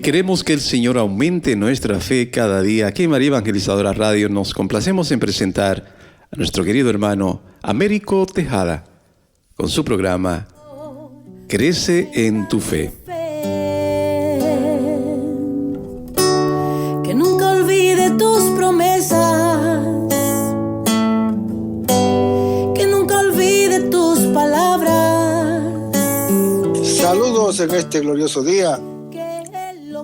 queremos que el Señor aumente nuestra fe cada día. Aquí en María Evangelizadora Radio nos complacemos en presentar a nuestro querido hermano Américo Tejada con su programa Crece en tu Fe. Que nunca olvide tus promesas, que nunca olvide tus palabras. Saludos en este glorioso día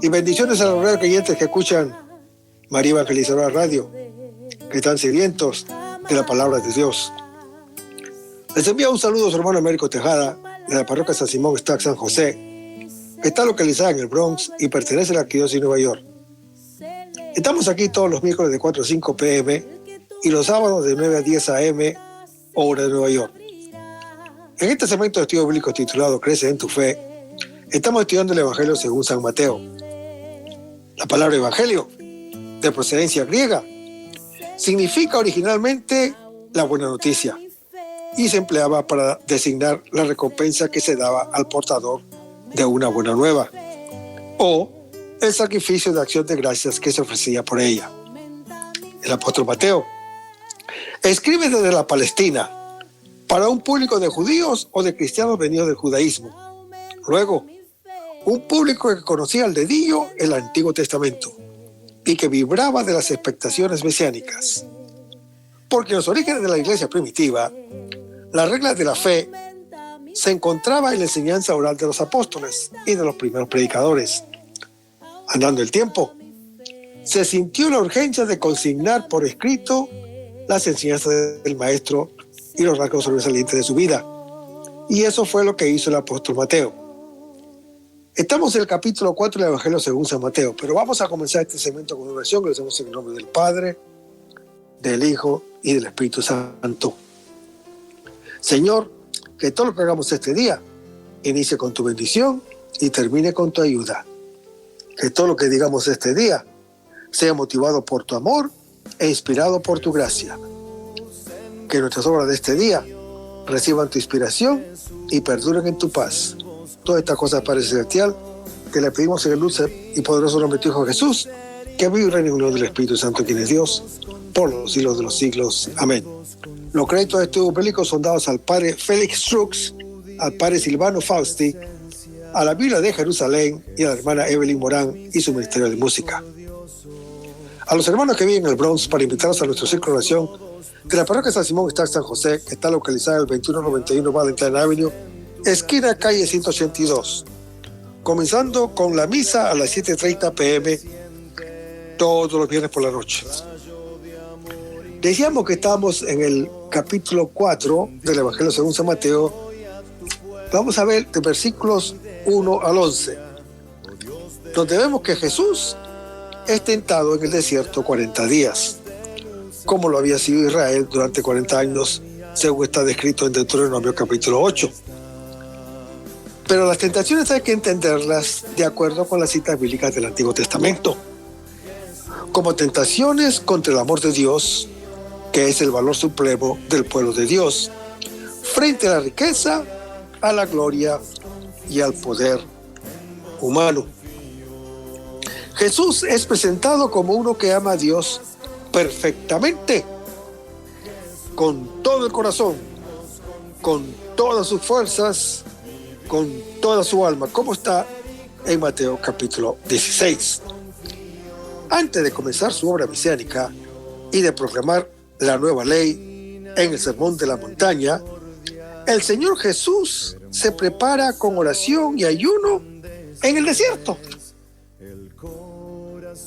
y bendiciones a los reales creyentes que escuchan María Evangelizadora Radio, que están sedientos de la palabra de Dios. Les envío un saludo a su hermano Américo Tejada, de la parroquia San Simón Stack San José, que está localizada en el Bronx y pertenece a la Arquidiócesis de Nueva York. Estamos aquí todos los miércoles de 4 a 5 p.m. y los sábados de 9 a 10 a.m. hora de Nueva York. En este segmento de estudio bíblico titulado Crece en tu Fe, estamos estudiando el Evangelio según San Mateo. La palabra Evangelio, de procedencia griega, significa originalmente la buena noticia y se empleaba para designar la recompensa que se daba al portador de una buena nueva o el sacrificio de acción de gracias que se ofrecía por ella. El apóstol Mateo escribe desde la Palestina para un público de judíos o de cristianos venidos del judaísmo. Luego, un público que conocía al dedillo el Antiguo Testamento y que vibraba de las expectaciones mesiánicas. Porque en los orígenes de la iglesia primitiva, la regla de la fe se encontraba en la enseñanza oral de los apóstoles y de los primeros predicadores. Andando el tiempo, se sintió la urgencia de consignar por escrito las enseñanzas del maestro y los rasgos sobresalientes de su vida. Y eso fue lo que hizo el apóstol Mateo. Estamos en el capítulo 4 del Evangelio según San Mateo, pero vamos a comenzar este segmento con una oración que lo hacemos en el nombre del Padre, del Hijo y del Espíritu Santo. Señor, que todo lo que hagamos este día inicie con tu bendición y termine con tu ayuda. Que todo lo que digamos este día sea motivado por tu amor e inspirado por tu gracia. Que nuestras obras de este día reciban tu inspiración y perduren en tu paz. Todas estas cosas, Padre Celestial, que le pedimos en el dulce y poderoso nombre de tu Hijo Jesús, que vive y reina en unión del Espíritu Santo, quien es Dios, por los siglos de los siglos. Amén. Los créditos de estudio bíblico son dados al Padre Félix Strux, al Padre Silvano Fausti, a la Biblia de Jerusalén y a la hermana Evelyn Morán y su ministerio de música. A los hermanos que viven en el Bronx, para invitarlos a nuestro círculo de oración de la parroquia San Simón Stack San José, que está localizada en el 2191 Valentine Avenue, esquina calle 182, comenzando con la misa a las 7:30 p.m. todos los viernes por la noche. Decíamos que estamos en el capítulo 4 del Evangelio según San Mateo. Vamos a ver de versículos 1 al 11, donde vemos que Jesús es tentado en el desierto 40 días, como lo había sido Israel durante 40 años, según está descrito en Deuteronomio capítulo 8. Pero las tentaciones hay que entenderlas de acuerdo con las citas bíblicas del Antiguo Testamento, como tentaciones contra el amor de Dios, que es el valor supremo del pueblo de Dios, frente a la riqueza, a la gloria y al poder humano. Jesús es presentado como uno que ama a Dios perfectamente, con todo el corazón, con todas sus fuerzas, con toda su alma, como está en Mateo capítulo 16. Antes de comenzar su obra mesiánica y de proclamar la nueva ley en el Sermón de la Montaña, el Señor Jesús se prepara con oración y ayuno en el desierto.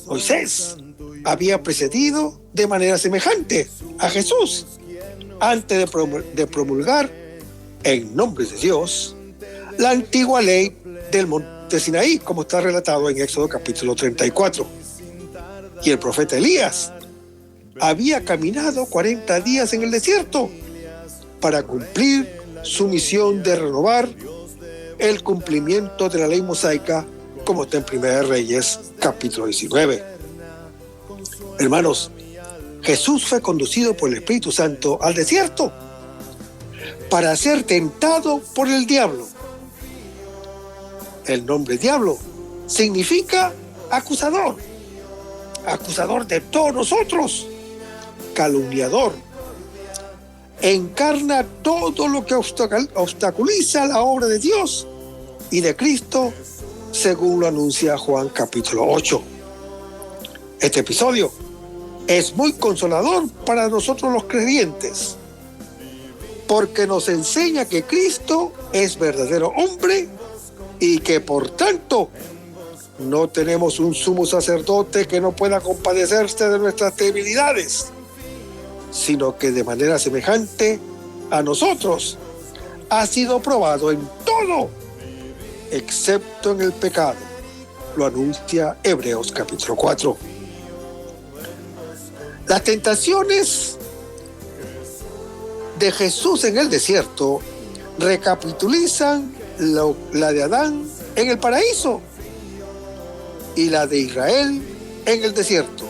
Moisés había precedido de manera semejante a Jesús antes de promulgar en nombre de Dios la antigua ley del monte Sinaí, como está relatado en Éxodo capítulo 34. Y el profeta Elías había caminado 40 días en el desierto para cumplir su misión de renovar el cumplimiento de la ley mosaica, como está en Primera de Reyes capítulo 19. Hermanos, Jesús fue conducido por el Espíritu Santo al desierto para ser tentado por el diablo. El nombre diablo significa acusador de todos nosotros, calumniador. Encarna todo lo que obstaculiza la obra de Dios y de Cristo, según lo anuncia Juan capítulo 8. Este episodio es muy consolador para nosotros los creyentes, porque nos enseña que Cristo es verdadero hombre y que por tanto no tenemos un sumo sacerdote que no pueda compadecerse de nuestras debilidades, sino que de manera semejante a nosotros ha sido probado en todo, excepto en el pecado. Lo anuncia Hebreos capítulo 4. Las tentaciones de Jesús en el desierto recapitulizan la de Adán en el paraíso y la de Israel en el desierto.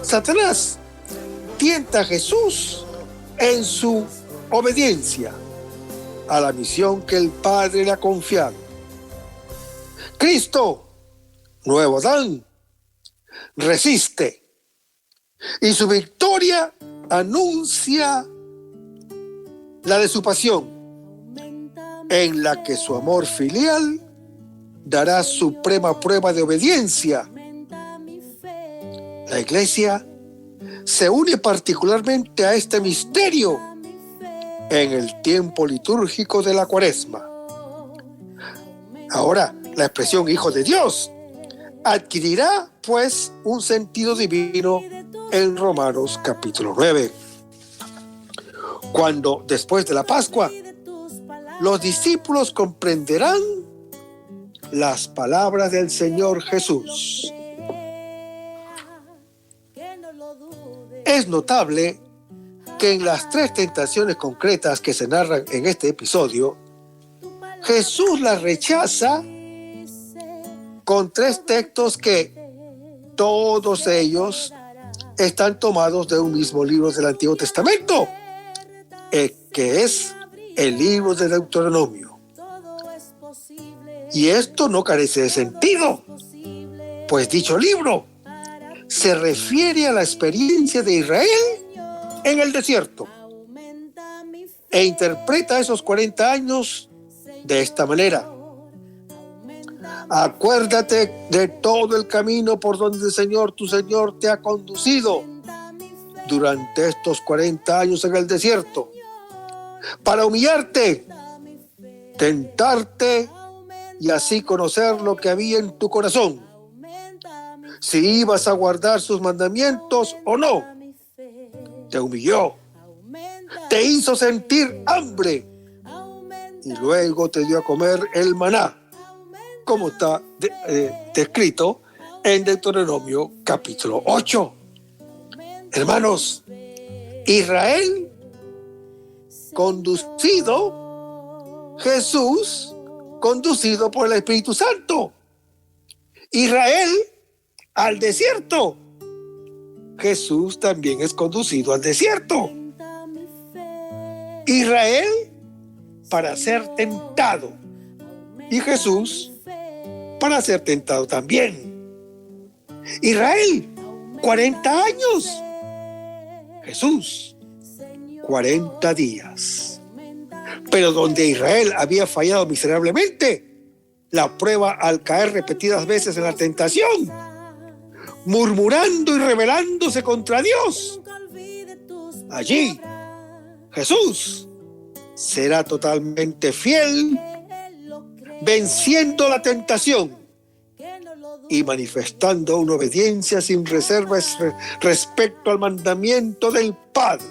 Satanás tienta a Jesús en su obediencia a la misión que el Padre le ha confiado. Cristo, nuevo Adán, resiste y su victoria anuncia la de su pasión, en la que su amor filial dará suprema prueba de obediencia. La Iglesia se une particularmente a este misterio en el tiempo litúrgico de la Cuaresma. Ahora, la expresión Hijo de Dios adquirirá, pues, un sentido divino en Romanos capítulo 9. Cuando, después de la Pascua, los discípulos comprenderán las palabras del Señor Jesús. Es notable que en las tres tentaciones concretas que se narran en este episodio, Jesús las rechaza con tres textos que todos ellos están tomados de un mismo libro del Antiguo Testamento, que es el libro de Deuteronomio. Y esto no carece de sentido, pues dicho libro se refiere a la experiencia de Israel en el desierto e interpreta esos 40 años de esta manera. Acuérdate de todo el camino por donde el Señor, tu Señor, te ha conducido durante estos 40 años en el desierto, para humillarte, tentarte y así conocer lo que había en tu corazón, si ibas a guardar sus mandamientos o no. Te humilló, te hizo sentir hambre y luego te dio a comer el maná, como está descrito en Deuteronomio capítulo 8. Hermanos, Israel conducido, Jesús conducido por el Espíritu Santo. Israel al desierto, Jesús también es conducido al desierto. Israel para ser tentado y Jesús para ser tentado también. Israel, 40 años. Jesús, 40 días. Pero donde Israel había fallado miserablemente, la prueba al caer repetidas veces en la tentación, murmurando y rebelándose contra Dios, allí Jesús será totalmente fiel, venciendo la tentación y manifestando una obediencia sin reservas respecto al mandamiento del Padre.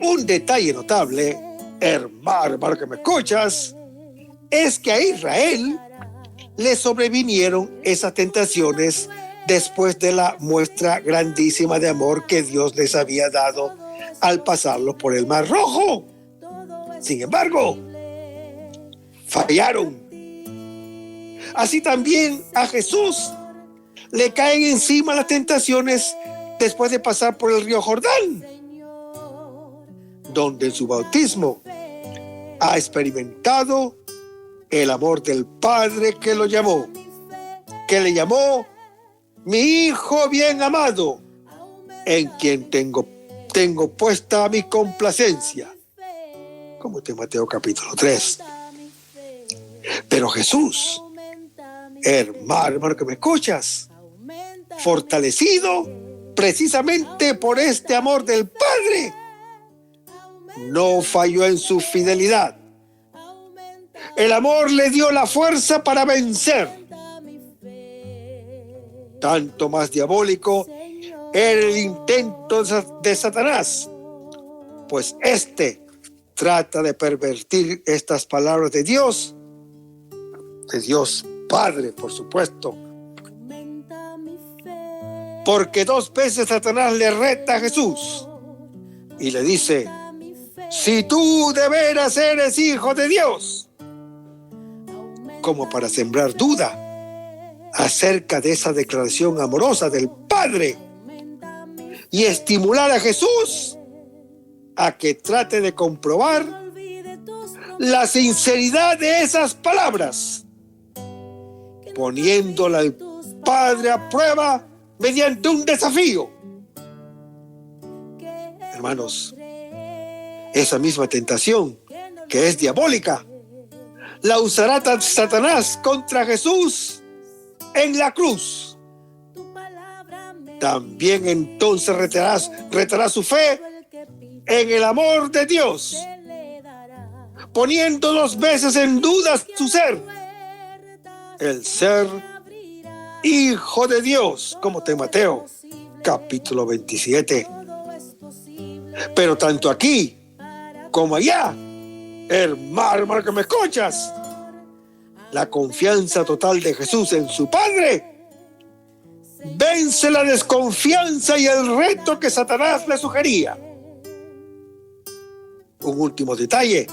Un detalle notable, hermano que me escuchas, es que a Israel le sobrevinieron esas tentaciones después de la muestra grandísima de amor que Dios les había dado al pasarlos por el Mar Rojo. Sin embargo, fallaron. Así también a Jesús le caen encima las tentaciones después de pasar por el río Jordán, donde en su bautismo ha experimentado el amor del Padre que lo llamó, que le llamó mi Hijo bien amado, en quien tengo puesta mi complacencia. Como de Mateo capítulo 3. Pero Jesús, hermano que me escuchas, fortalecido precisamente por este amor del Padre, no falló en su fidelidad. El amor le dio la fuerza para vencer. Tanto más diabólico era el intento de Satanás, pues éste trata de pervertir estas palabras de Dios Padre, por supuesto. Porque 2 veces Satanás le reta a Jesús y le dice: si tú de veras eres hijo de Dios, como para sembrar duda acerca de esa declaración amorosa del Padre y estimular a Jesús a que trate de comprobar la sinceridad de esas palabras, poniéndola al Padre a prueba mediante un desafío. Hermanos, esa misma tentación, que es diabólica, la usará Satanás contra Jesús en la cruz. También entonces retará su fe en el amor de Dios, poniendo 2 veces en duda su ser, el ser hijo de Dios, como de Mateo capítulo 27. Pero tanto aquí como allá, hermano que me escuchas, la confianza total de Jesús en su Padre vence la desconfianza y el reto que Satanás le sugería. Un último detalle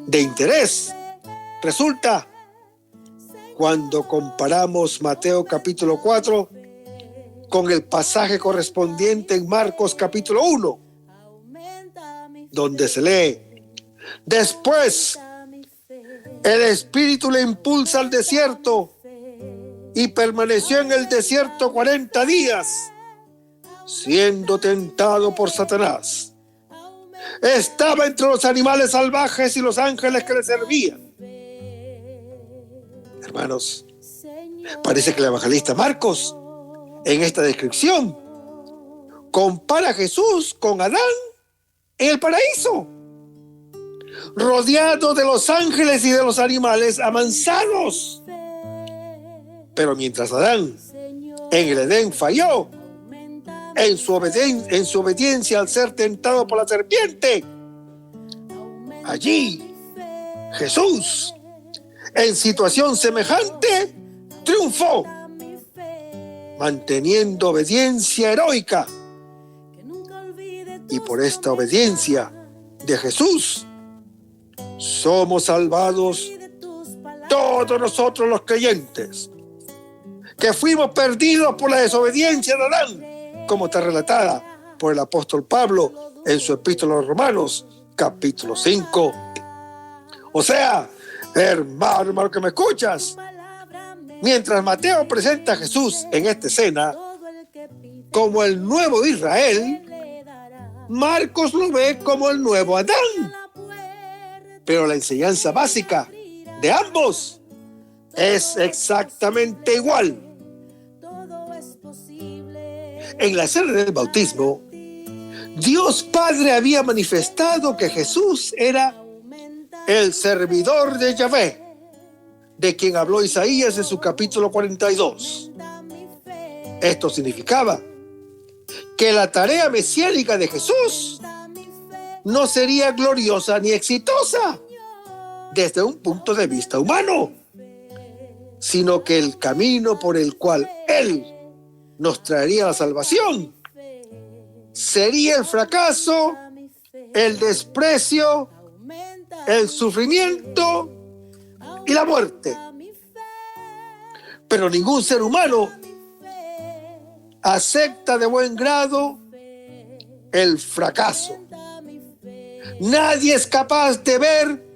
de interés resulta cuando comparamos Mateo capítulo 4 con el pasaje correspondiente en Marcos capítulo 1, donde se lee: después el Espíritu le impulsa al desierto y permaneció en el desierto 40 días, siendo tentado por Satanás. Estaba entre los animales salvajes y los ángeles que le servían. Hermanos, parece que el evangelista Marcos, en esta descripción, compara a Jesús con Adán en el paraíso, rodeado de los ángeles y de los animales amansados. Pero mientras Adán en el Edén falló en su obediencia al ser tentado por la serpiente, allí Jesús, en situación semejante, triunfó, manteniendo obediencia heroica. Y por esta obediencia de Jesús somos salvados todos nosotros los creyentes, que fuimos perdidos por la desobediencia de Adán, como está relatada por el apóstol Pablo en su epístola a los Romanos, capítulo 5. O sea, hermano que me escuchas, mientras Mateo presenta a Jesús en esta escena como el nuevo Israel, Marcos lo ve como el nuevo Adán. Pero la enseñanza básica de ambos es exactamente igual. En la escena del bautismo, Dios Padre había manifestado que Jesús era el servidor de Yahvé, de quien habló Isaías en su capítulo 42. Esto significaba que la tarea mesiánica de Jesús no sería gloriosa ni exitosa desde un punto de vista humano, sino que el camino por el cual Él nos traería la salvación sería el fracaso, el desprecio, el sufrimiento y la muerte. Pero ningún ser humano acepta de buen grado el fracaso. Nadie es capaz de ver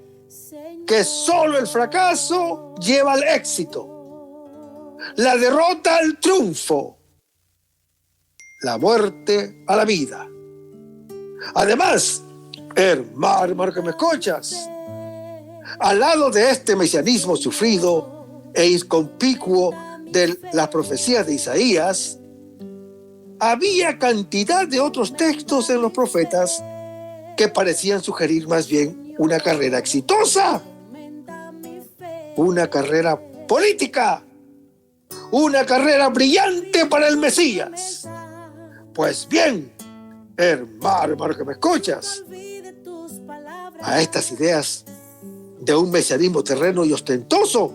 que solo el fracaso lleva al éxito, la derrota al triunfo, la muerte a la vida. Además, hermano que me escuchas, al lado de este mesianismo sufrido e inconspicuo de las profecías de Isaías, había cantidad de otros textos en los profetas que parecían sugerir más bien una carrera exitosa, una carrera política, una carrera brillante para el Mesías. Pues bien, hermano que me escuchas, a estas ideas de un mesianismo terreno y ostentoso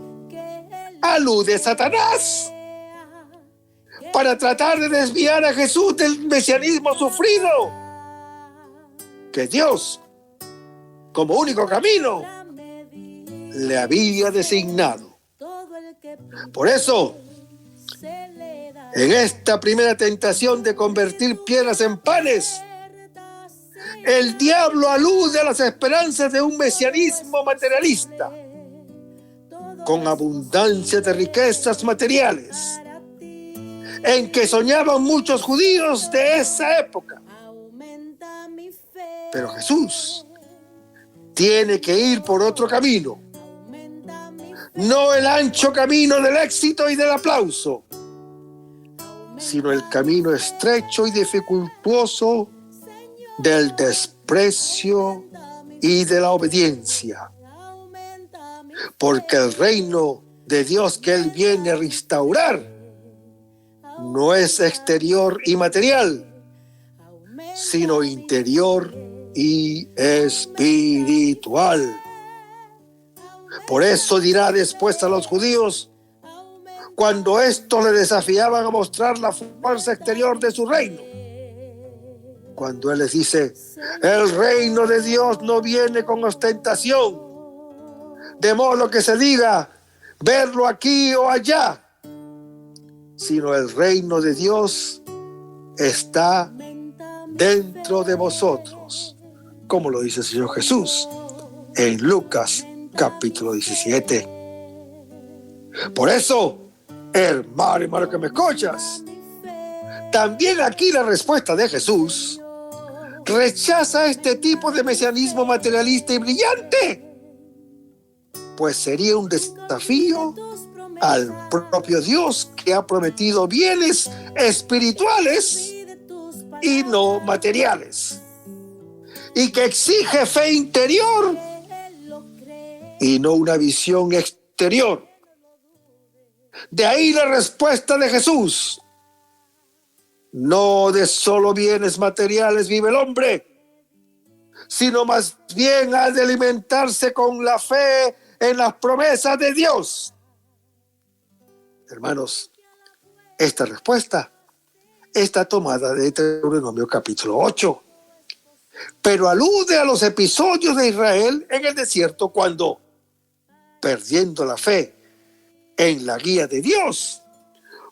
alude Satanás para tratar de desviar a Jesús del mesianismo sufrido que Dios, como único camino, le había designado. Por eso, en esta primera tentación de convertir piedras en panes, el diablo alude a las esperanzas de un mesianismo materialista, con abundancia de riquezas materiales, en que soñaban muchos judíos de esa época. Pero Jesús tiene que ir por otro camino, no el ancho camino del éxito y del aplauso, sino el camino estrecho y dificultuoso del desprecio y de la obediencia. Porque el reino de Dios que Él viene a restaurar no es exterior y material, sino interior y espiritual. Por eso dirá después a los judíos, cuando estos le desafiaban a mostrar la fuerza exterior de su reino, cuando Él les dice, el reino de Dios no viene con ostentación, de modo que se diga, verlo aquí o allá, sino el reino de Dios está dentro de vosotros, como lo dice el Señor Jesús en Lucas capítulo 17. Por eso, hermano que me escuchas, también aquí la respuesta de Jesús rechaza este tipo de mesianismo materialista y brillante, pues sería un desafío al propio Dios que ha prometido bienes espirituales y no materiales, y que exige fe interior y no una visión exterior. De ahí la respuesta de Jesús: no de solo bienes materiales vive el hombre, sino más bien ha de alimentarse con la fe en las promesas de Dios. Hermanos, esta respuesta está tomada de Deuteronomio capítulo 8, pero alude a los episodios de Israel en el desierto cuando, perdiendo la fe en la guía de Dios,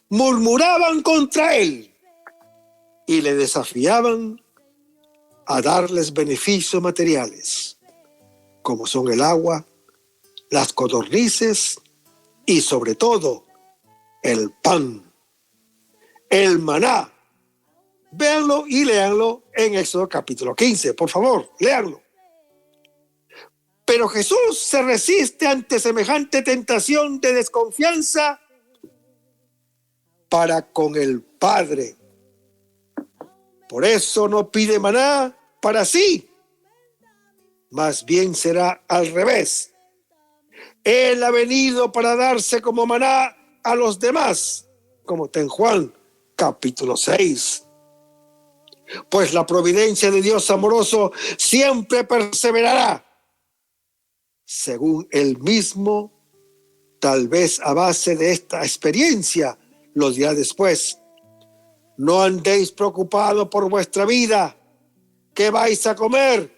murmuraban contra Él y le desafiaban a darles beneficios materiales, como son el agua, las codornices y sobre todo el pan, el maná. Véanlo y léanlo en Éxodo capítulo 15, por favor, léanlo. Pero Jesús se resiste ante semejante tentación de desconfianza para con el Padre. Por eso no pide maná para sí, más bien será al revés. Él ha venido para darse como maná a los demás, como está en Juan capítulo 6. Pues la providencia de Dios amoroso siempre perseverará, según Él mismo, tal vez a base de esta experiencia, lo dirá después. No andéis preocupados por vuestra vida, ¿qué vais a comer?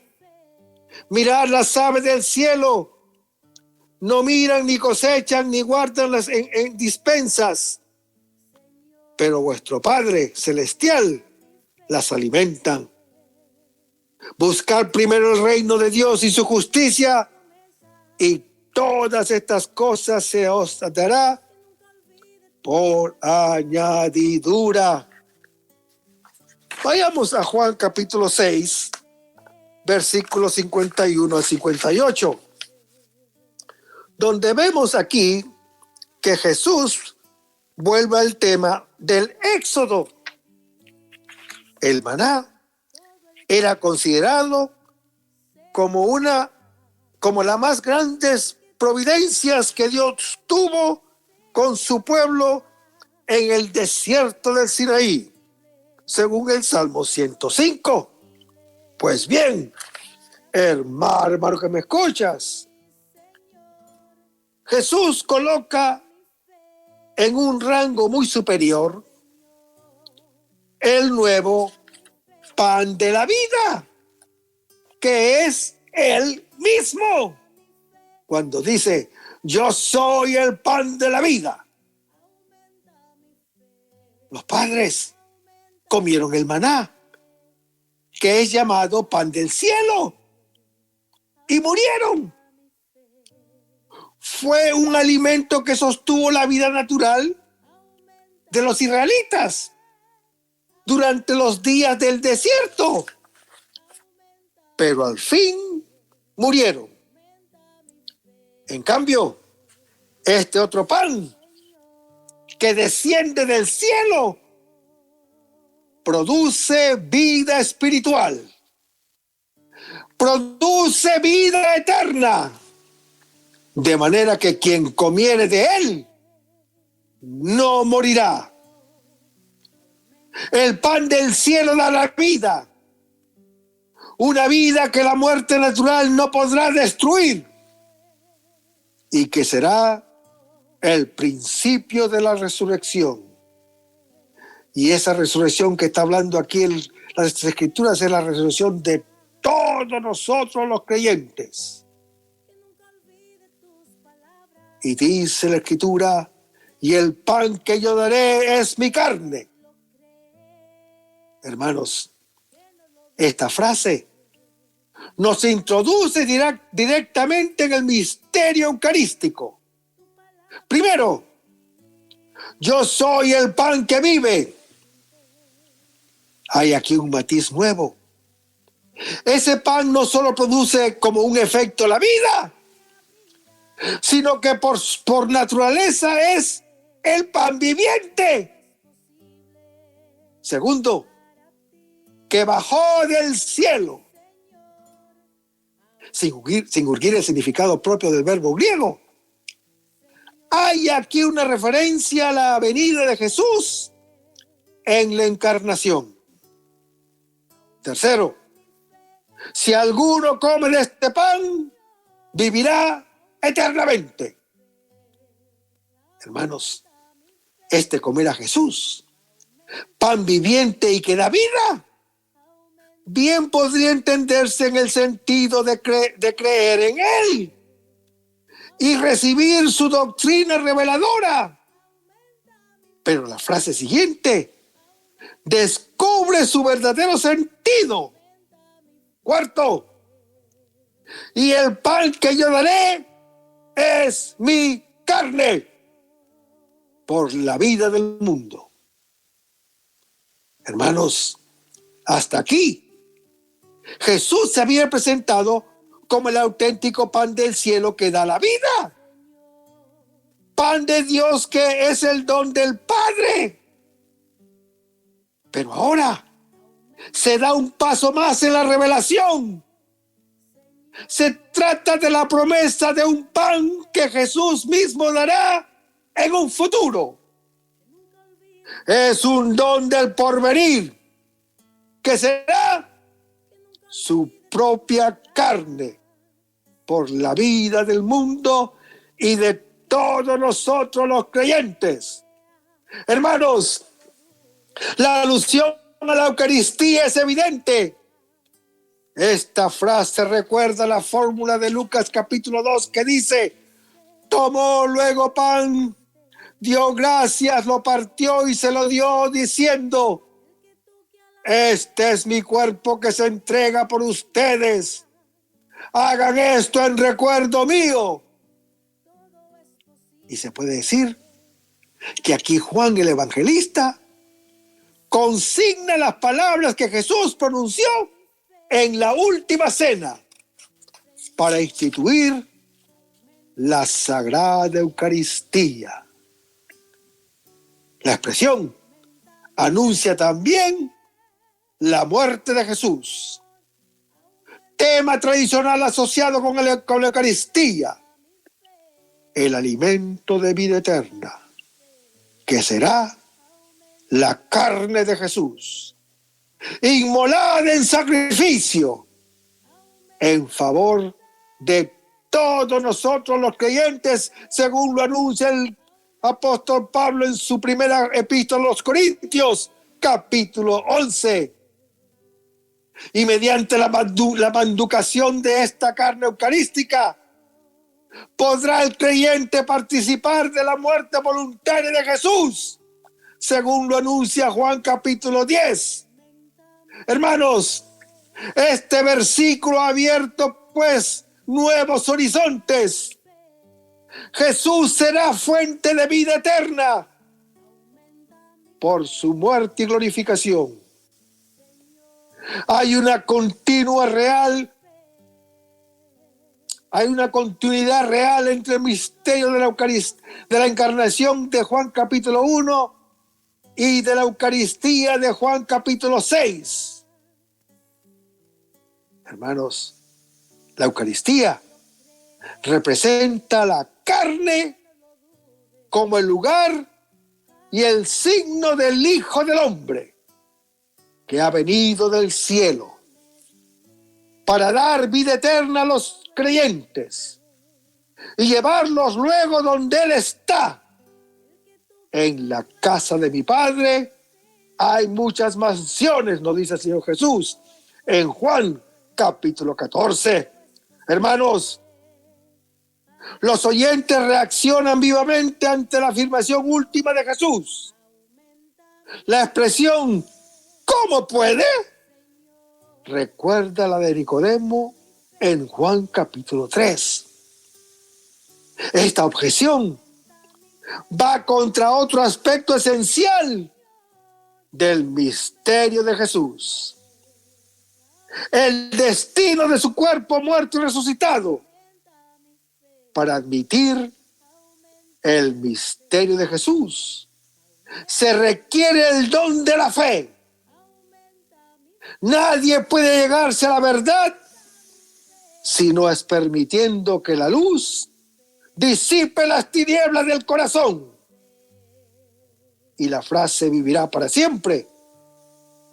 Mirad las aves del cielo, no miran ni cosechan ni guardan las en dispensas, pero vuestro Padre celestial las alimentan. Buscar primero el reino de Dios y su justicia, y todas estas cosas se os dará por añadidura. Vayamos a Juan capítulo 6, versículos 51 a 58, donde vemos aquí que Jesús vuelve al tema del éxodo. El maná era considerado como las más grandes providencias que Dios tuvo con su pueblo en el desierto del Sinaí, según el Salmo 105. Pues bien, hermano que me escuchas, Jesús coloca en un rango muy superior el nuevo pan de la vida, que es Él mismo. Cuando dice, yo soy el pan de la vida. Los padres comieron el maná, que es llamado pan del cielo, y murieron. Fue un alimento que sostuvo la vida natural de los israelitas durante los días del desierto, pero al fin murieron. En cambio, este otro pan que desciende del cielo produce vida espiritual, produce vida eterna, de manera que quien comiere de él no morirá. El pan del cielo da la vida, una vida que la muerte natural no podrá destruir y que será el principio de la resurrección. Y esa resurrección que está hablando aquí las Escrituras es la resurrección de todos nosotros los creyentes. Y dice la Escritura, y el pan que yo daré es mi carne. Hermanos, esta frase nos introduce directamente en el misterio eucarístico. Primero, yo soy el pan que vive. Hay aquí un matiz nuevo. Ese pan no solo produce como un efecto la vida, sino que por naturaleza es el pan viviente. Segundo, que bajó del cielo. Sin urgir el significado propio del verbo griego, hay aquí una referencia a la venida de Jesús en la encarnación. Tercero, si alguno come de este pan, vivirá eternamente. Hermanos, comer a Jesús, pan viviente y que da vida, bien podría entenderse en el sentido de creer en Él y recibir su doctrina reveladora. Pero la frase siguiente descubre su verdadero sentido. Cuarto, y el pan que yo daré es mi carne por la vida del mundo. Hermanos, hasta aquí Jesús se había presentado como el auténtico pan del cielo que da la vida. Pan de Dios que es el don del Padre. Pero ahora se da un paso más en la revelación. Se trata de la promesa de un pan que Jesús mismo dará en un futuro. Es un don del porvenir que será su propia carne por la vida del mundo y de todos nosotros los creyentes. Hermanos, la alusión a la Eucaristía es evidente. Esta frase recuerda la fórmula de Lucas capítulo 2 que dice: tomó luego pan, dio gracias, lo partió y se lo dio diciendo: este es mi cuerpo que se entrega por ustedes. Hagan esto en recuerdo mío. Y se puede decir que aquí Juan el Evangelista consigna las palabras que Jesús pronunció en la última cena para instituir la Sagrada Eucaristía. La expresión anuncia también la muerte de Jesús, tema tradicional asociado con la Eucaristía, el alimento de vida eterna, que será la carne de Jesús, inmolada en sacrificio en favor de todos nosotros los creyentes, según lo anuncia el apóstol Pablo en su primera epístola a los Corintios, capítulo 11. Y mediante la manducación de esta carne eucarística, podrá el creyente participar de la muerte voluntaria de Jesús, según lo anuncia Juan capítulo 10. Hermanos, este versículo ha abierto pues nuevos horizontes. Jesús será fuente de vida eterna por su muerte y glorificación. Hay una continuidad real entre el misterio de la Eucaristía, de la encarnación de Juan capítulo 1 y de la Eucaristía de Juan capítulo 6. Hermanos, la Eucaristía representa la carne como el lugar y el signo del Hijo del Hombre, que ha venido del cielo para dar vida eterna a los creyentes y llevarlos luego donde Él está. En la casa de mi Padre hay muchas mansiones, nos dice el Señor Jesús en Juan capítulo 14. Hermanos, los oyentes reaccionan vivamente ante la afirmación última de Jesús. La expresión ¿cómo puede? Recuerda la de Nicodemo en Juan capítulo 3. Esta objeción va contra otro aspecto esencial del misterio de Jesús: el destino de su cuerpo muerto y resucitado. Para admitir el misterio de Jesús se requiere el don de la fe. Nadie puede llegarse a la verdad si no es permitiendo que la luz disipe las tinieblas del corazón. Y la frase vivirá para siempre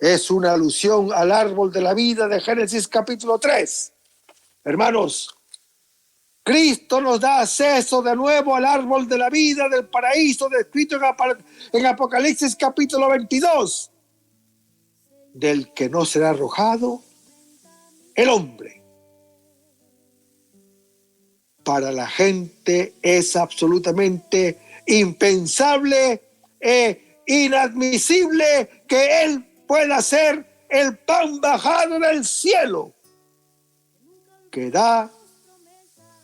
es una alusión al árbol de la vida de Génesis capítulo 3. Hermanos, Cristo nos da acceso de nuevo al árbol de la vida del paraíso descrito en Apocalipsis capítulo 22, del que no será arrojado el hombre. Para la gente es absolutamente impensable e inadmisible que Él pueda ser el pan bajado del cielo, que da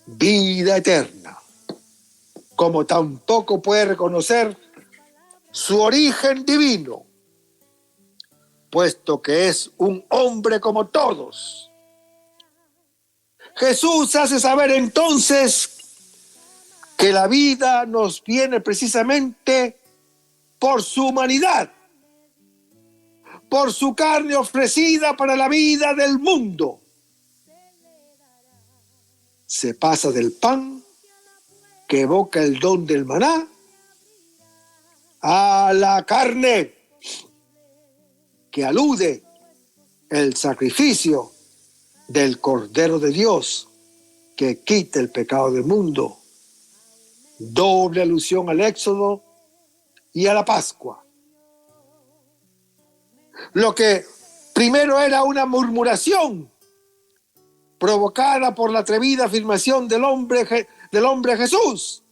vida eterna, como tampoco puede reconocer su origen divino, puesto que es un hombre como todos. Jesús hace saber entonces que la vida nos viene precisamente por su humanidad, por su carne ofrecida para la vida del mundo. Se pasa del pan que evoca el don del maná a la carne que alude el sacrificio del Cordero de Dios que quita el pecado del mundo. Doble alusión al Éxodo y a la Pascua. Lo que primero era una murmuración provocada por la atrevida afirmación del hombre Jesús,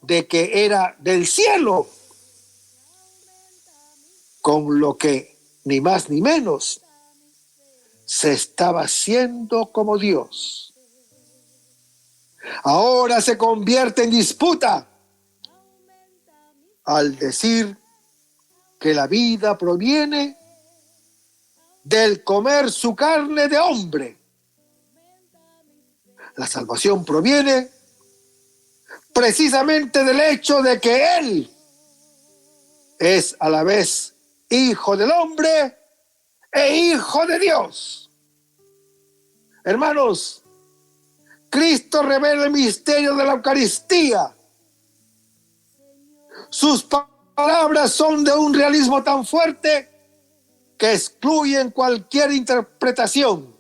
de que era del cielo, con lo que ni más ni menos se estaba haciendo como Dios. ahora se convierte en disputa al decir que la vida proviene del comer su carne de hombre. La salvación proviene precisamente del hecho de que Él es a la vez hijo del hombre e hijo de Dios. Hermanos, Cristo revela el misterio de la Eucaristía. Sus palabras son de un realismo tan fuerte que excluyen cualquier interpretación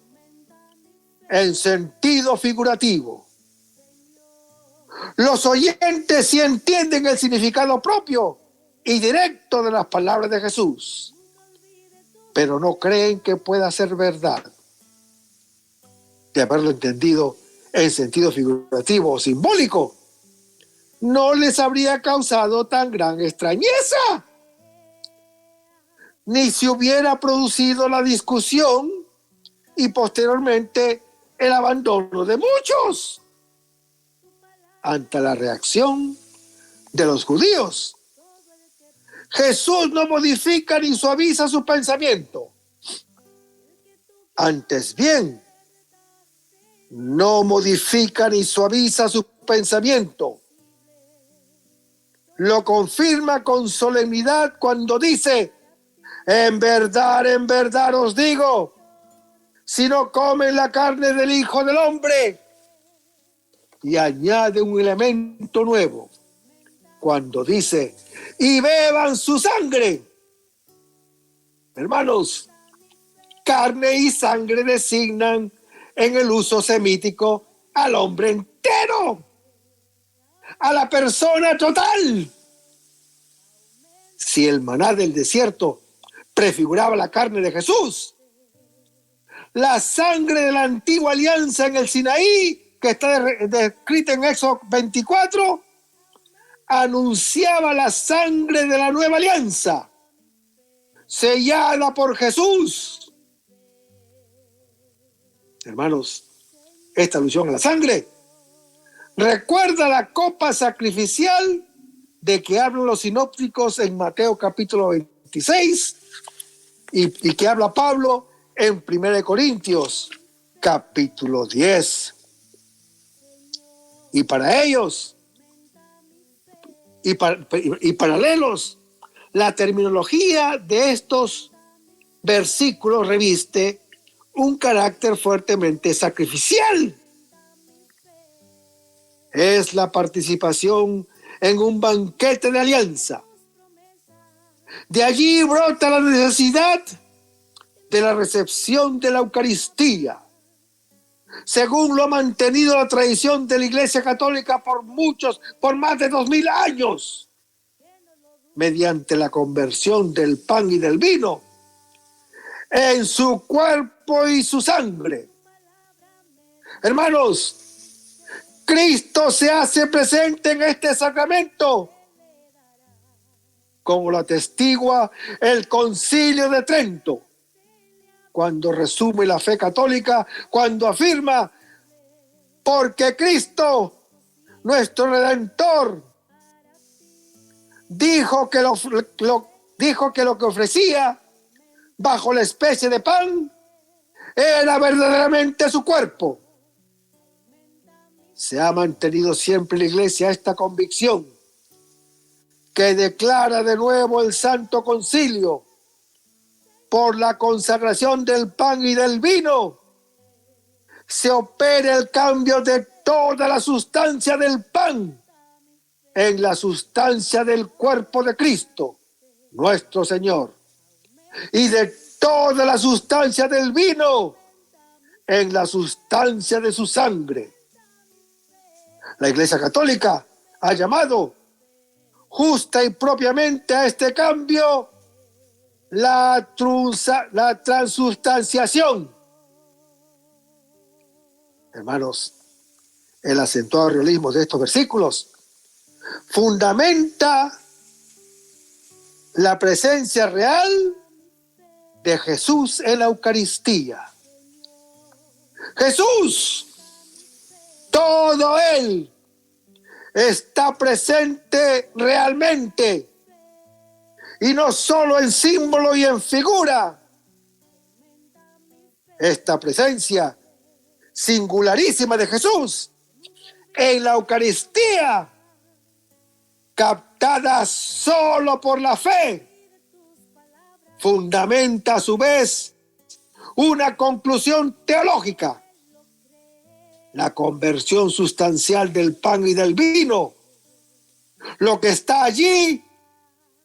en sentido figurativo. Los oyentes sí entienden el significado propio y directo de las palabras de Jesús, pero no creen que pueda ser verdad. De haberlo entendido en sentido figurativo o simbólico, no les habría causado tan gran extrañeza, ni se hubiera producido la discusión y posteriormente el abandono de muchos ante la reacción de los judíos. Jesús no modifica ni suaviza su pensamiento. Antes bien, no modifica ni suaviza su pensamiento. Lo confirma con solemnidad cuando dice: en verdad os digo, si no comen la carne del Hijo del Hombre. Y añade un elemento nuevo cuando dice: y beban su sangre. Hermanos, carne y sangre designan en el uso semítico al hombre entero, a la persona total. Si el maná del desierto prefiguraba la carne de Jesús, la sangre de la antigua alianza en el Sinaí, que está descrita en Éxodo 24, anunciaba la sangre de la nueva alianza, sellada por Jesús. Hermanos, esta alusión a la sangre recuerda la copa sacrificial de que hablan los sinópticos en Mateo capítulo 26 y que habla Pablo en 1 Corintios capítulo 10. Y para ellos, y paralelos, la terminología de estos versículos reviste un carácter fuertemente sacrificial. Es la participación en un banquete de alianza. De allí brota la necesidad de la recepción de la Eucaristía, según lo ha mantenido la tradición de la Iglesia Católica por más de 2000 años, mediante la conversión del pan y del vino en su cuerpo y su sangre. Hermanos, Cristo se hace presente en este sacramento, como lo atestigua el Concilio de Trento, cuando resume la fe católica, cuando afirma: porque Cristo, nuestro Redentor, dijo que lo que ofrecía bajo la especie de pan era verdaderamente su cuerpo. Se ha mantenido siempre en la Iglesia esta convicción, que declara de nuevo el Santo Concilio: por la consagración del pan y del vino se opera el cambio de toda la sustancia del pan en la sustancia del cuerpo de Cristo, nuestro Señor, y de toda la sustancia del vino en la sustancia de su sangre. La Iglesia Católica ha llamado justa y propiamente a este cambio la transustanciación. Hermanos, el acentuado realismo de estos versículos fundamenta la presencia real de Jesús en la Eucaristía. Jesús todo Él está presente realmente, y no solo en símbolo y en figura. Esta presencia singularísima de Jesús en la Eucaristía, captada solo por la fe, fundamenta a su vez una conclusión teológica: la conversión sustancial del pan y del vino. Lo que está allí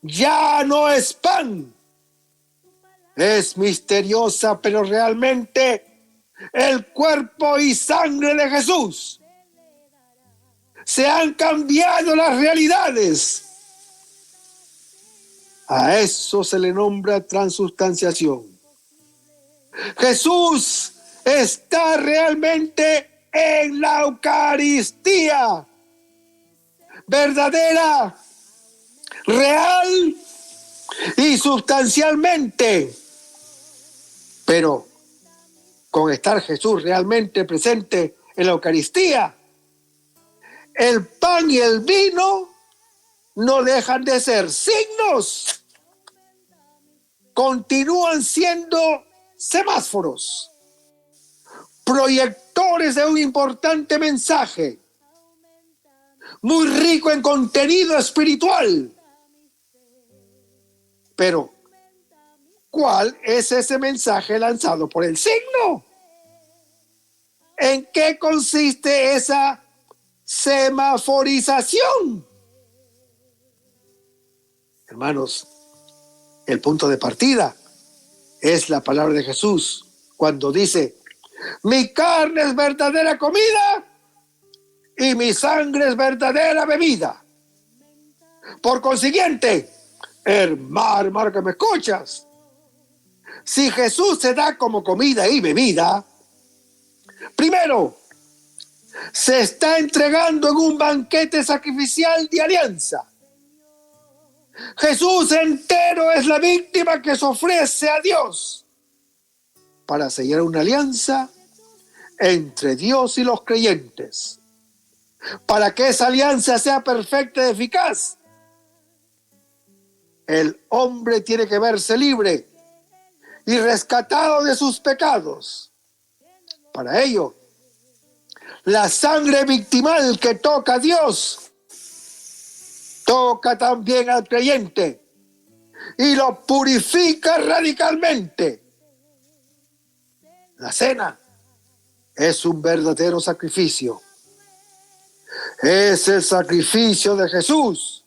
ya no es pan. Es misteriosa, pero realmente el cuerpo y sangre de Jesús. Se han cambiado las realidades. A eso se le nombra transubstanciación. Jesús está realmente en la Eucaristía, verdadera, real y sustancialmente. Pero con estar Jesús realmente presente en la Eucaristía, el pan y el vino no dejan de ser signos. Continúan siendo semáforos, proyectores de un importante mensaje, muy rico en contenido espiritual. Pero, ¿cuál es ese mensaje lanzado por el signo? ¿En qué consiste esa semaforización? Hermanos, el punto de partida es la palabra de Jesús cuando dice: mi carne es verdadera comida y mi sangre es verdadera bebida. Por consiguiente, hermano que me escuchas, si Jesús se da como comida y bebida, primero, se está entregando en un banquete sacrificial de alianza. Jesús entero es la víctima que se ofrece a Dios para sellar una alianza entre Dios y los creyentes. Para que esa alianza sea perfecta y eficaz, el hombre tiene que verse libre y rescatado de sus pecados. Para ello, la sangre victimal que toca a Dios toca también al creyente y lo purifica radicalmente. La cena es un verdadero sacrificio. Es el sacrificio de Jesús.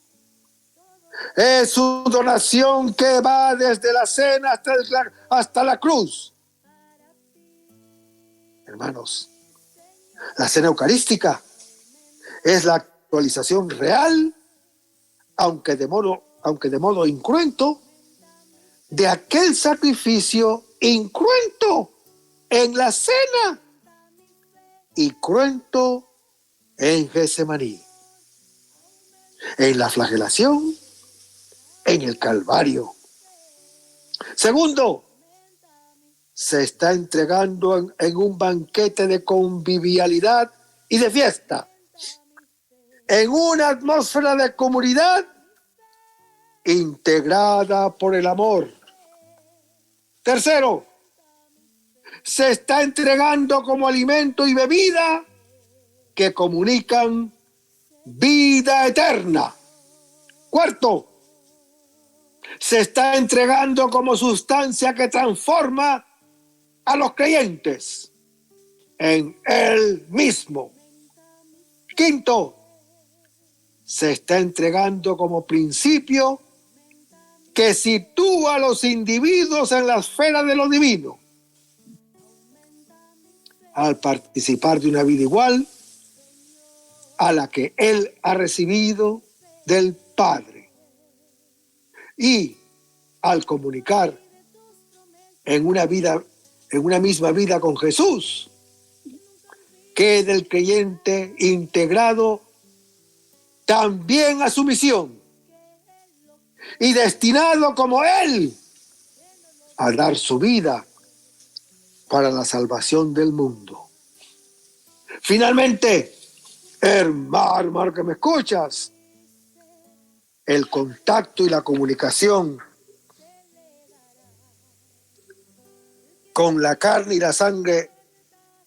Es su donación que va desde la cena hasta la cruz. Hermanos, la cena eucarística es la actualización real, aunque de modo incruento, de aquel sacrificio incruento en la cena y cruento en Getsemaní, en la flagelación, en el Calvario. Segundo, se está entregando en un banquete de convivialidad y de fiesta, en una atmósfera de comunidad integrada por el amor. Tercero, se está entregando como alimento y bebida que comunican vida eterna. Cuarto, se está entregando como sustancia que transforma a los creyentes en Él mismo. Quinto, se está entregando como principio que sitúa a los individuos en la esfera de lo divino, al participar de una vida igual a la que Él ha recibido del Padre, y al comunicar en una misma vida con Jesús, queda el creyente integrado también a su misión y destinado como Él a dar su vida para la salvación del mundo. Finalmente, hermano que me escuchas, el contacto y la comunicación con la carne y la sangre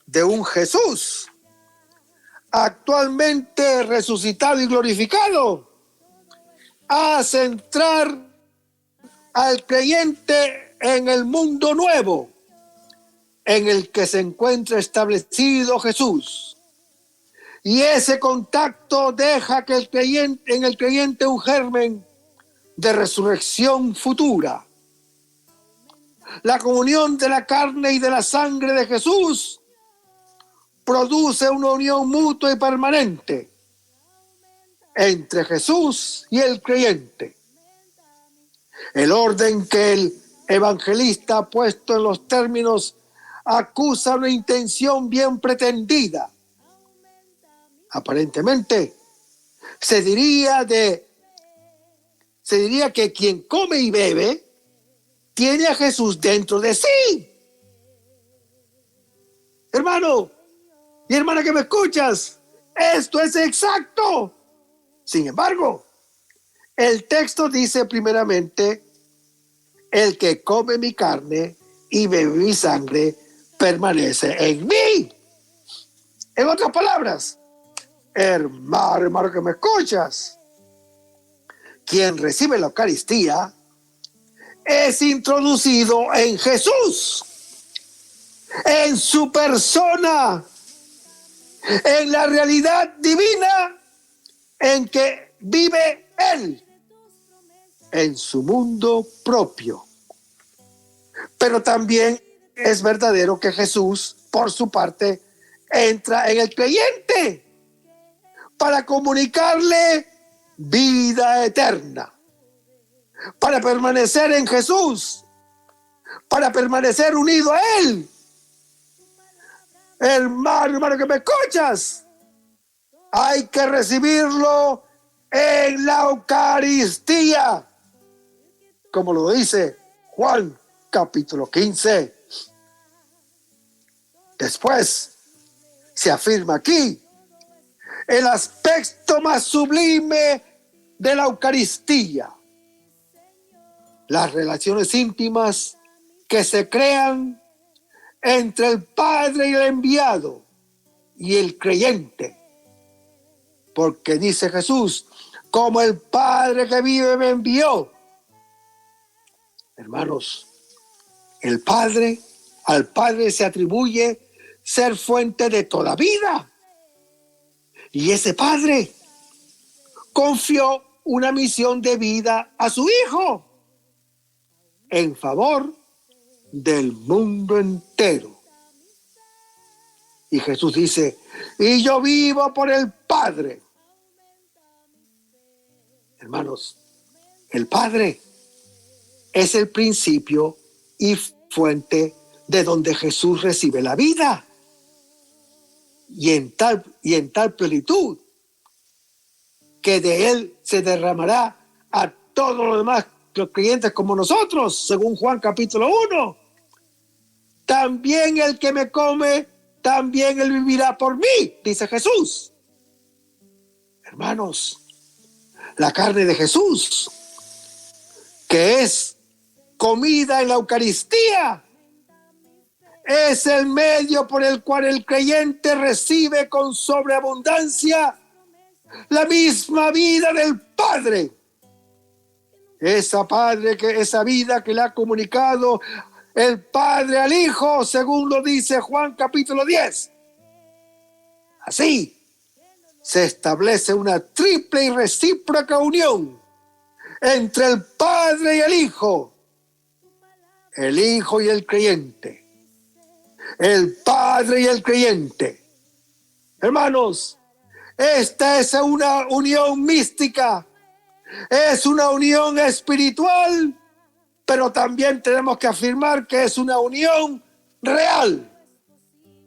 de un Jesús actualmente resucitado y glorificado, hace entrar al creyente en el mundo nuevo en el que se encuentra establecido Jesús. Y ese contacto deja que en el creyente un germen de resurrección futura. La comunión de la carne y de la sangre de Jesús produce una unión mutua y permanente entre Jesús y el creyente. El orden que el evangelista ha puesto en los términos acusa una intención bien pretendida. Aparentemente, se diría que quien come y bebe tiene a Jesús dentro de sí. Hermano y hermana que me escuchas, esto es exacto. Sin embargo, el texto dice primeramente: el que come mi carne y bebe mi sangre permanece en mí. En otras palabras, hermano que me escuchas, quien recibe la Eucaristía es introducido en Jesús, en su persona, en la realidad divina en que vive Él, en su mundo propio. Pero también es verdadero que Jesús, por su parte, entra en el creyente para comunicarle vida eterna, para permanecer en Jesús, para permanecer unido a Él. Hermano que me escuchas, hay que recibirlo en la Eucaristía, como lo dice Juan capítulo 15. Después se afirma aquí el aspecto más sublime de la Eucaristía: las relaciones íntimas que se crean entre el Padre y el enviado y el creyente. Porque dice Jesús: como el Padre que vive me envió. Hermanos, al Padre se atribuye ser fuente de toda vida. Y ese Padre confió una misión de vida a su Hijo en favor del mundo entero. Y Jesús dice: y yo vivo por el Padre. Hermanos, el Padre es el principio y fuente de donde Jesús recibe la vida. Y en tal plenitud que de Él se derramará a todos los demás, los creyentes como nosotros, según Juan capítulo 1. También el que me come, también él vivirá por mí, dice Jesús. Hermanos, la carne de Jesús, que es comida en la Eucaristía, es el medio por el cual el creyente recibe con sobreabundancia la misma vida del Padre. Esa vida que le ha comunicado el Padre al Hijo, según lo dice Juan capítulo 10. Así se establece una triple y recíproca unión entre el Padre y el Hijo y el creyente. El Padre y el creyente. Hermanos, esta es una unión mística, es una unión espiritual, pero también tenemos que afirmar que es una unión real.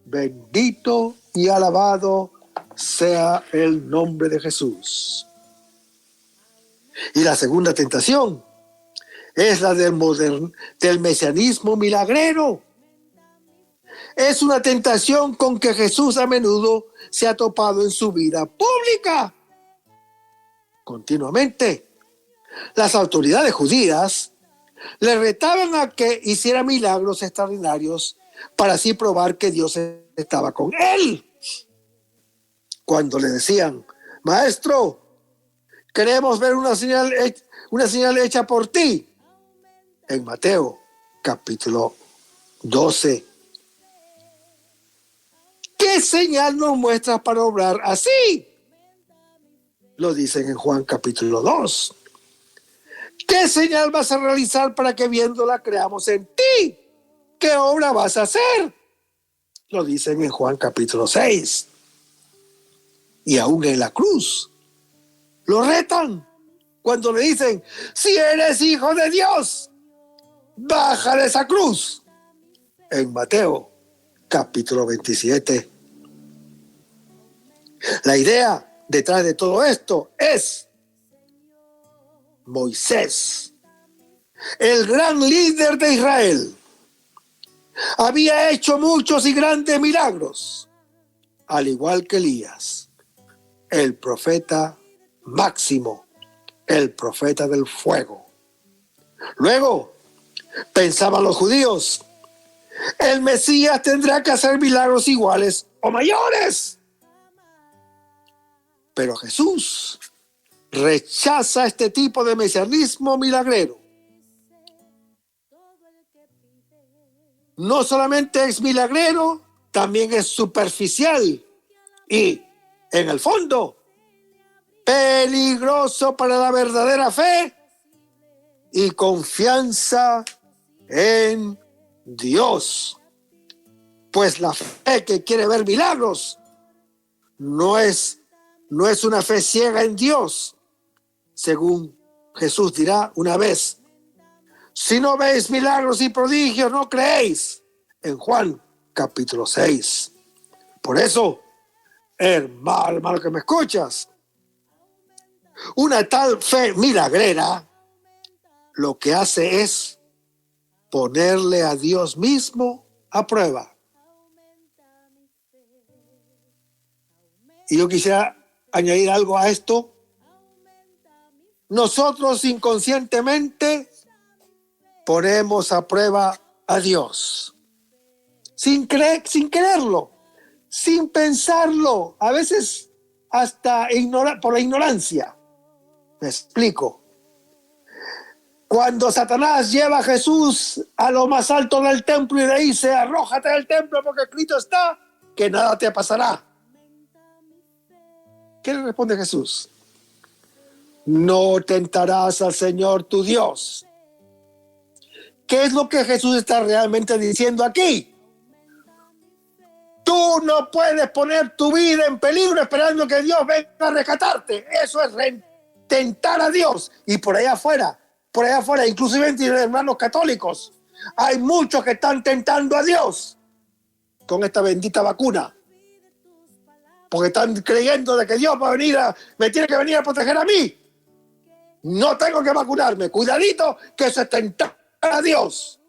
Bendito y alabado sea el nombre de Jesús. Y la segunda tentación es la del mesianismo milagrero, es una tentación con que Jesús a menudo se ha topado en su vida pública. Continuamente, las autoridades judías le retaban a que hiciera milagros extraordinarios para así probar que Dios estaba con él. Cuando le decían, maestro, queremos ver una señal hecha por ti. En Mateo, capítulo 12. ¿Qué señal nos muestras para obrar así? Lo dicen en Juan, capítulo 2. ¿Qué señal vas a realizar para que viéndola creamos en ti? ¿Qué obra vas a hacer? Lo dicen en Juan, capítulo 6. Y aún en la cruz lo retan cuando le dicen, si eres hijo de Dios, baja de esa cruz. En Mateo, capítulo 27. La idea detrás de todo esto es Moisés, el gran líder de Israel. Había hecho muchos y grandes milagros, al igual que Elías, el profeta máximo, el profeta del fuego. Luego, pensaban los judíos, el Mesías tendrá que hacer milagros iguales o mayores. Pero Jesús rechaza este tipo de mesianismo milagrero. No solamente es milagrero, también es superficial y, en el fondo, peligroso para la verdadera fe y confianza en Dios. Pues la fe que quiere ver milagros no es una fe ciega en Dios. Según Jesús dirá una vez, si no veis milagros y prodigios, no creéis. En Juan, capítulo 6. Por eso, hermano que me escuchas, una tal fe milagrera lo que hace es ponerle a Dios mismo a prueba. Y yo quisiera añadir algo a esto. Nosotros inconscientemente ponemos a prueba a Dios. Sin quererlo, sin pensarlo, a veces hasta por la ignorancia. Me explico. Cuando Satanás lleva a Jesús a lo más alto del templo y le dice, arrójate del templo porque escrito está que nada te pasará. ¿Qué le responde Jesús? No tentarás al Señor tu Dios. ¿Qué es lo que Jesús está realmente diciendo aquí? Tú no puedes poner tu vida en peligro esperando que Dios venga a rescatarte. Eso es tentar a Dios. Y por allá afuera, inclusive entre hermanos católicos, hay muchos que están tentando a Dios con esta bendita vacuna. Porque están creyendo de que Dios me tiene que venir a proteger a mí. No tengo que vacunarme. Cuidadito, que eso es tentar a Dios.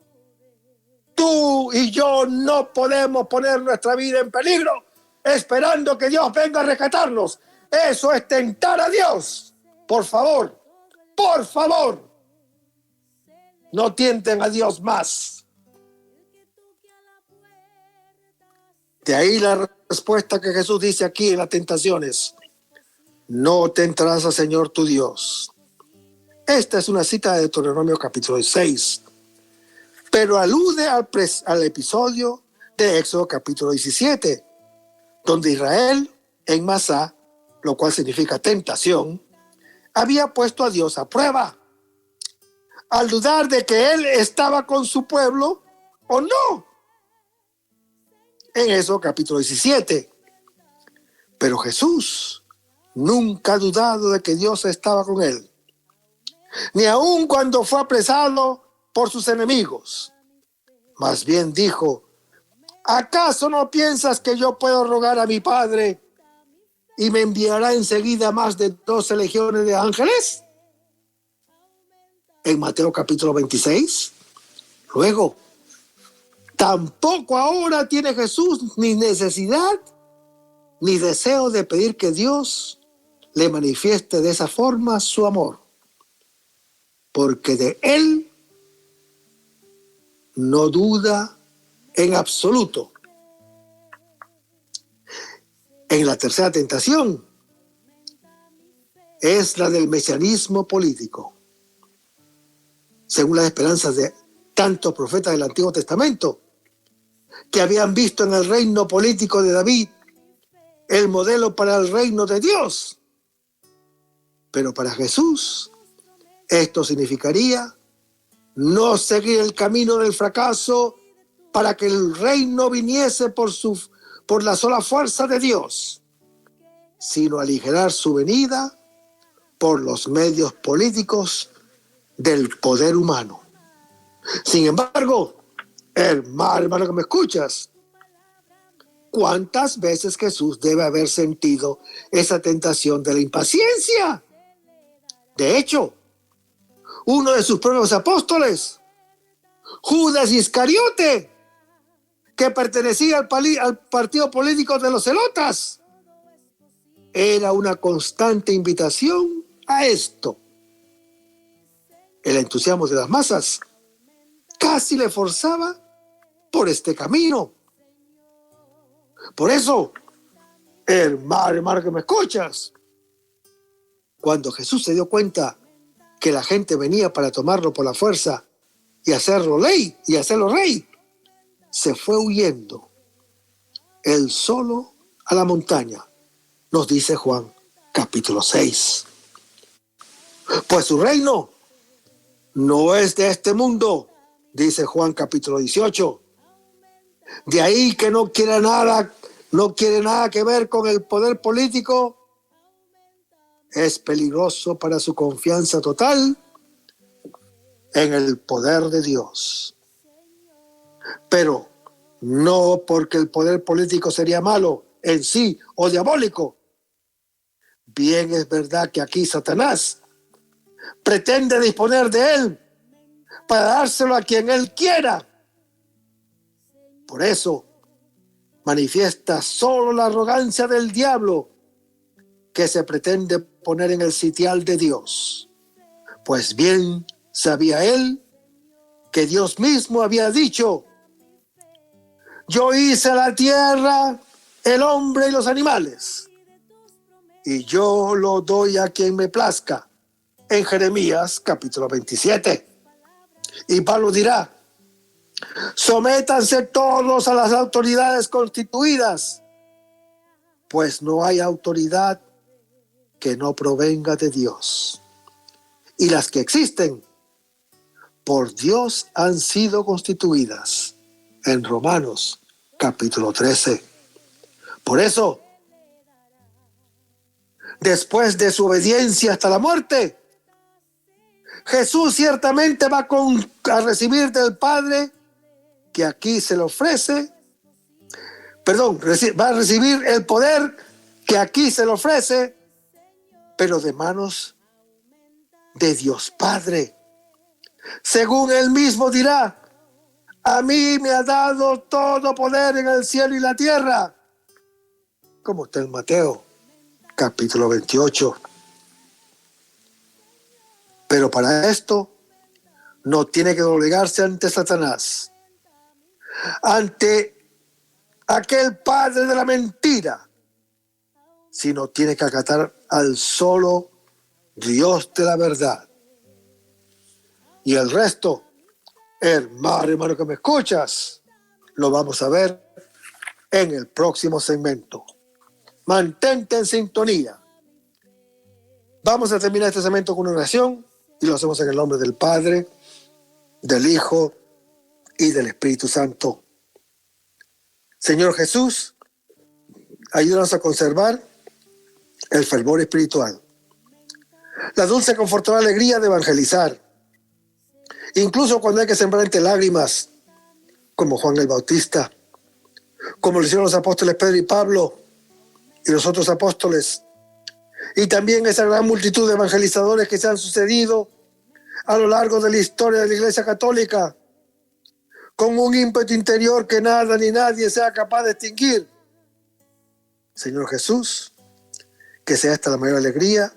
Tú y yo no podemos poner nuestra vida en peligro esperando que Dios venga a rescatarnos. Eso es tentar a Dios. Por favor, no tienten a Dios más. De ahí la respuesta que Jesús dice aquí en las tentaciones. No tentarás al Señor tu Dios. Esta es una cita de Deuteronomio capítulo 6, pero alude al episodio de Éxodo capítulo 17, donde Israel en Masá, lo cual significa tentación, había puesto a Dios a prueba, al dudar de que Él estaba con su pueblo o no. En Éxodo capítulo 17. Pero Jesús nunca ha dudado de que Dios estaba con él, ni aun cuando fue apresado por sus enemigos. Más bien dijo, ¿acaso no piensas que yo puedo rogar a mi Padre y me enviará enseguida más de 12 legiones de ángeles? En Mateo capítulo 26. Luego, Tampoco ahora tiene Jesús ni necesidad ni deseo de pedir que Dios le manifieste de esa forma su amor, porque de Él no duda en absoluto. En la tercera tentación es la del mesianismo político. Según las esperanzas de tantos profetas del Antiguo Testamento, que habían visto en el reino político de David el modelo para el reino de Dios. Pero para Jesús, esto significaría no seguir el camino del fracaso para que el reino viniese por la sola fuerza de Dios, sino aligerar su venida por los medios políticos del poder humano. Sin embargo, hermano que me escuchas, ¿cuántas veces Jesús debe haber sentido esa tentación de la impaciencia? De hecho, uno de sus propios apóstoles, Judas Iscariote, que pertenecía al partido político de los celotas, era una constante invitación a esto. El entusiasmo de las masas casi le forzaba por este camino. Por eso, hermano que me escuchas, cuando Jesús se dio cuenta que la gente venía para tomarlo por la fuerza y hacerlo rey, se fue huyendo, él solo a la montaña, nos dice Juan capítulo 6. Pues su reino no es de este mundo, dice Juan capítulo 18. De ahí que no quiere nada que ver con el poder político. Es peligroso para su confianza total en el poder de Dios. Pero no porque el poder político sería malo en sí o diabólico. Bien es verdad que aquí Satanás pretende disponer de él para dárselo a quien él quiera. Por eso manifiesta solo la arrogancia del diablo que se pretende poner en el sitial de Dios. Pues bien sabía él que Dios mismo había dicho: yo hice la tierra, el hombre y los animales, y yo lo doy a quien me plazca, en Jeremías capítulo 27. Y Pablo dirá: sométanse todos a las autoridades constituidas, pues no hay autoridad que no provenga de Dios. Y las que existen, por Dios han sido constituidas, en Romanos capítulo 13. Por eso, después de su obediencia hasta la muerte, Jesús ciertamente va a recibir del Padre, que aquí se le ofrece, va a recibir el poder que aquí se le ofrece, pero de manos de Dios Padre. Según él mismo dirá: a mí me ha dado todo poder en el cielo y la tierra, como está en Mateo capítulo 28. Pero para esto no tiene que doblegarse ante Satanás, ante aquel padre de la mentira, sino tiene que acatar al solo Dios de la verdad. Y el resto, hermano que me escuchas, lo vamos a ver en el próximo segmento. Mantente en sintonía. Vamos a terminar este segmento con una oración y lo hacemos en el nombre del Padre, del Hijo y del Espíritu Santo. Señor Jesús, ayúdanos a conservar el fervor espiritual, la dulce y confortadora alegría de evangelizar, incluso cuando hay que sembrar entre lágrimas, como Juan el Bautista, como lo hicieron los apóstoles Pedro y Pablo y los otros apóstoles, y también esa gran multitud de evangelizadores que se han sucedido a lo largo de la historia de la Iglesia Católica, con un ímpetu interior que nada ni nadie sea capaz de extinguir. Señor Jesús, que sea esta la mayor alegría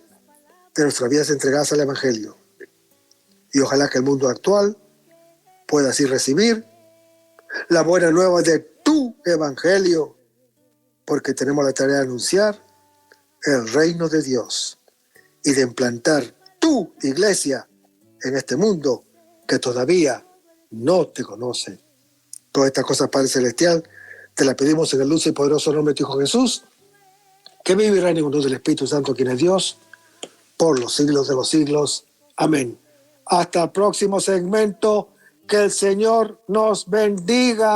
de nuestras vidas entregadas al Evangelio. Y ojalá que el mundo actual pueda así recibir la buena nueva de tu Evangelio, porque tenemos la tarea de anunciar el reino de Dios y de implantar tu iglesia en este mundo que todavía no te conoce. Todas estas cosas, Padre Celestial, te las pedimos en el dulce y poderoso nombre de tu Hijo Jesús, que vive y reina en unión del Espíritu Santo, quien es Dios, por los siglos de los siglos. Amén. Hasta el próximo segmento. Que el Señor nos bendiga.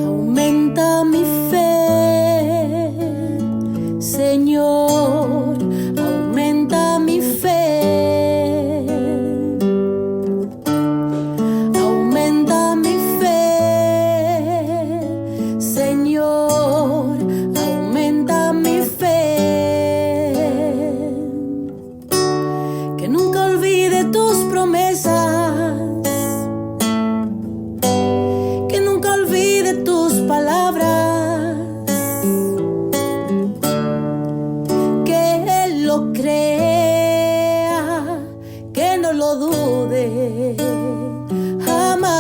Aumenta mi fe, Señor, aumenta mi fe. Aumenta mi fe, Señor, aumenta mi fe. Que nunca olvide tus promesas, que nunca olvide tus palabras, que Él lo crea, que no lo dude jamás.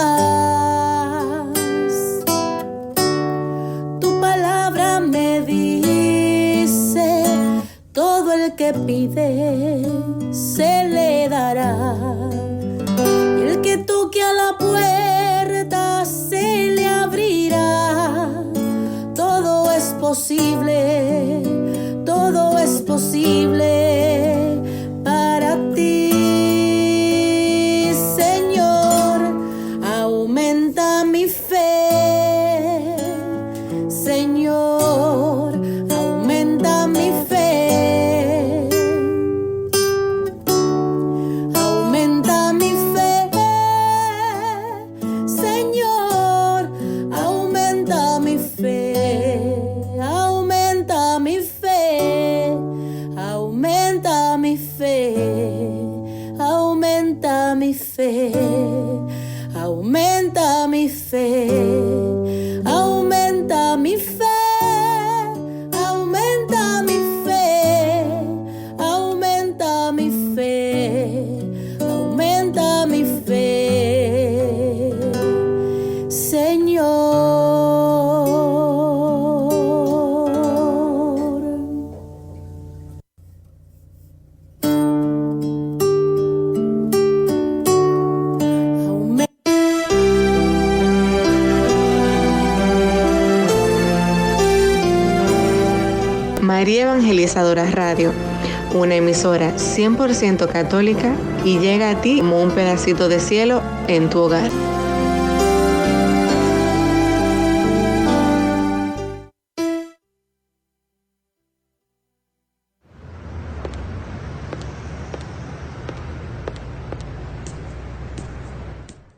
Tu palabra me dice, todo el que pide se le dará, y el que toque a la puerta se le abrirá. Todo es posible, todo es posible para ti, Señor. Aumenta mi fe, Señor, aumenta mi fe. Aumenta mi fe, Señor, aumenta mi fe. Aumenta mi fe, aumenta mi fe. Aumenta mi fe, aumenta mi fe. Aumenta mi fe, aumenta mi fe. Aumenta mi fe, aumenta mi fe, Señor. María Evangelizadora Radio, una emisora 100% católica y llega a ti como un pedacito de cielo en tu hogar.